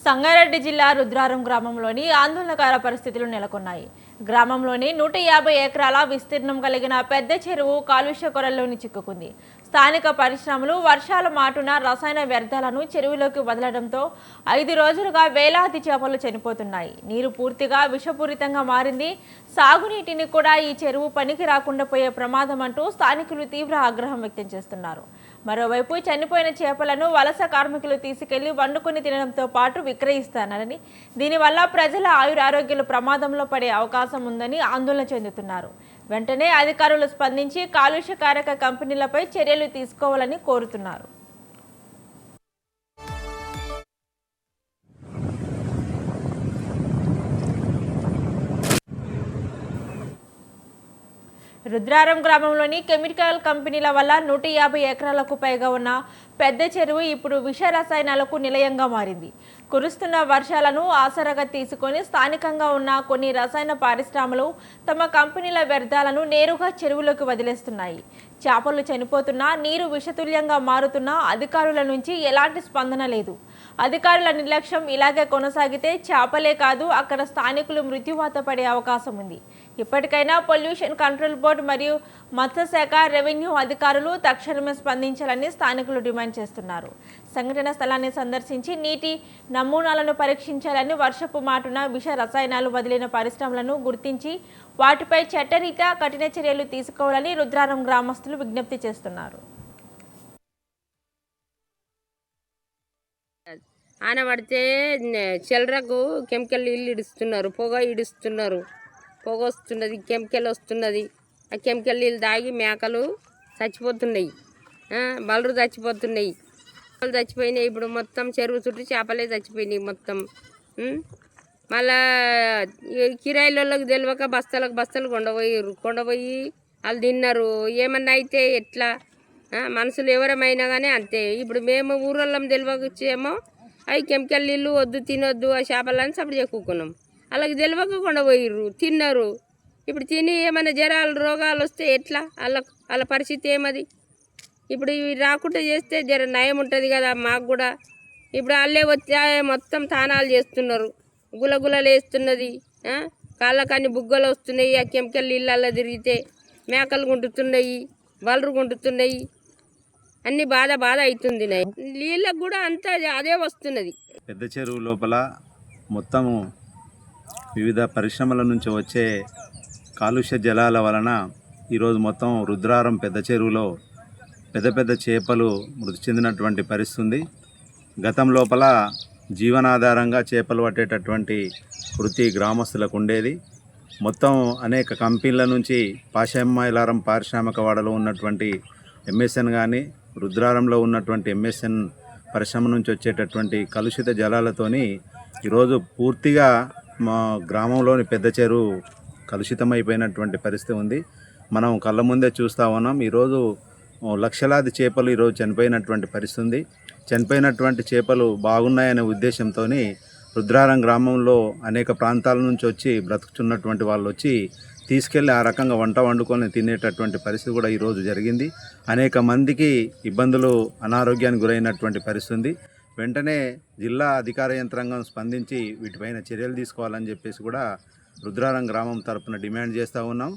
సంగారెడ్డి జిల్లా రుద్రారం గ్రామంలోని ఆందోళనకర పరిస్థితులు నెలకొన్నాయి. గ్రామంలోని 150 ఎకరాల విస్తీర్ణం కలిగిన పెద్ద చెరువు కాలుష్య కొరల్లోని చిక్కుకుంది. స్థానిక పరిశ్రమలు వర్షాల మాటున రసాయన వ్యర్థాలను చెరువులోకి వదలడంతో 5 రోజులుగా వేలాది చేపలు చనిపోతున్నాయి. నీరు పూర్తిగా విషపూరితంగా మారింది. సాగునీటిని కూడా ఈ చెరువు పనికి రాకుండా పోయే ప్రమాదం అంటూ స్థానికులు తీవ్ర ఆగ్రహం వ్యక్తం చేస్తున్నారు. మరోవైపు చనిపోయిన చేపలను వలస కార్మికులు తీసుకెళ్లి వండుకొని తినడంతో పాటు విక్రయిస్తారని, దీనివల్ల ప్రజల ఆయురారోగ్యాలు ప్రమాదంలో పడే అవకాశం ఉందని ఆందోళన చెందుతున్నారు. వెంటనే అధికారులు స్పందించి కాలుష్యకారక కంపెనీలపై చర్యలు తీసుకోవాలని కోరుతున్నారు. రుద్రారం గ్రామంలోని కెమికల్ కంపెనీల వల్ల 150 ఎకరాలకు పైగా ఉన్న పెద్ద చెరువు ఇప్పుడు విష రసాయనాలకు నిలయంగా మారింది. కురుస్తున్న వర్షాలను ఆసరాగా తీసుకొని స్థానికంగా ఉన్న కొన్ని రసాయన పరిశ్రమలు తమ కంపెనీల వ్యర్థాలను నేరుగా చెరువులోకి వదిలేస్తున్నాయి. చేపలు చనిపోతున్నా, నీరు విషతుల్యంగా మారుతున్నా అధికారుల నుంచి ఎలాంటి స్పందన లేదు. అధికారుల నిర్లక్ష్యం ఇలాగే కొనసాగితే చేపలే కాదు అక్కడ స్థానికులు మృత్యువాత పడే అవకాశం ఉంది. ఇప్పటికైనా పొల్యూషన్ కంట్రోల్ బోర్డు మరియు మత్స్యశాఖ, రెవెన్యూ అధికారులు తక్షణమే స్పందించాలని స్థానికులు డిమాండ్ చేస్తున్నారు. సంఘటన స్థలాన్ని సందర్శించి నీటి నమూనాలను పరీక్షించాలని, వర్షపు మాటున విష రసాయనాలు వదిలిన పరిశ్రమలను గుర్తించి వాటిపై చట్టరీత్యా కఠిన చర్యలు తీసుకోవాలని రుద్రారం గ్రామస్తులు విజ్ఞప్తి చేస్తున్నారు. ఆన పడితే చెల్లరకు కెమికల్ నీళ్ళు ఇడుస్తున్నారు, పొగ ఇడుస్తున్నారు, పొగ వస్తున్నది, కెమికల్ వస్తున్నది. ఆ కెమికల్ నీళ్ళు తాగి మేకలు చచ్చిపోతున్నాయి, బలరు చచ్చిపోతున్నాయి, చచ్చిపోయినాయి. ఇప్పుడు మొత్తం చెరువు చుట్టూ చేపలే చచ్చిపోయినాయి మొత్తం. మళ్ళా కిరాయిలకి తెలియక బస్తాలు కొండపోయి వాళ్ళు తిన్నారు. ఏమన్నా అయితే ఎట్లా మనుషులు ఎవరమైనా కానీ అంతే. ఇప్పుడు మేము ఊరోళ్ళం తెలియకొచ్చేమో అవి కెమికల్ నీళ్ళు వద్దు, తినొద్దు ఆ చేపలని సప్పుడు చెక్కుకున్నాం. అలాగే తెలియక కొండపోయిర్రు, తిన్నారు. ఇప్పుడు తిని ఏమైనా జ్వరాలు రోగాలు వస్తే ఎట్లా వాళ్ళ పరిస్థితి ఏమది? ఇప్పుడు ఇవి రాకుండా చేస్తే జర నయం ఉంటుంది కదా మాకు కూడా. ఇప్పుడు వాళ్ళే వచ్చి మొత్తం తానాలు చేస్తున్నారు, గులగులలు వేస్తున్నది, కాళ్ళకన్ని బుగ్గలు వస్తున్నాయి. ఆ కెమికల్ నీళ్ళల్లో తిరిగితే మేకలు గుంటుతున్నాయి, బలరు గుంటుతున్నాయి, అన్ని బాధ అవుతుంది. నీళ్ళకు కూడా అంతా అదే వస్తున్నది. పెద్ద చెరువు లోపల మొత్తము వివిధ పరిశ్రమల నుంచి వచ్చే కాలుష్య జలాల వలన ఈరోజు మొత్తం రుద్రారం పెద్ద చెరువులో పెద్ద చేపలు మృతి చెందినటువంటి పరిస్థితి. గతం లోపల జీవనాధారంగా చేపలు పట్టేటటువంటి వృత్తి గ్రామస్తులకు ఉండేది. మొత్తం అనేక కంపెనీల నుంచి పాషామైలారం పారిశ్రామిక వాడలో ఉన్నటువంటి ఎంఎస్ఎన్ కానీ, రుద్రారంలో ఉన్నటువంటి ఎంఎస్ఎన్ పరిశ్రమ నుంచి వచ్చేటటువంటి కలుషిత జలాలతోని ఈరోజు పూర్తిగా మా గ్రామంలోని పెద్ద చెరువు కలుషితమైపోయినటువంటి పరిస్థితి ఉంది. మనం కళ్ళ ముందే చూస్తూ ఉన్నాం. ఈరోజు లక్షలాది చేపలు ఈరోజు చనిపోయినటువంటి పరిస్థితి ఉంది. చనిపోయినటువంటి చేపలు బాగున్నాయనే ఉద్దేశంతో రుద్రారం గ్రామంలో అనేక ప్రాంతాల నుంచి వచ్చి బ్రతుకుతున్నటువంటి వాళ్ళు వచ్చి తీసుకెళ్ళి ఆ రకంగా వంట వండుకొని తినేటటువంటి పరిస్థితి కూడా ఈరోజు జరిగింది. అనేక మందికి ఇబ్బందులు, అనారోగ్యానికి గురైనటువంటి పరిస్థితి. వెంటనే జిల్లా అధికార యంత్రాంగం స్పందించి వీటిపైన చర్యలు తీసుకోవాలని చెప్పేసి కూడా రుద్రారం గ్రామం తరపున డిమాండ్ చేస్తూ ఉన్నాం.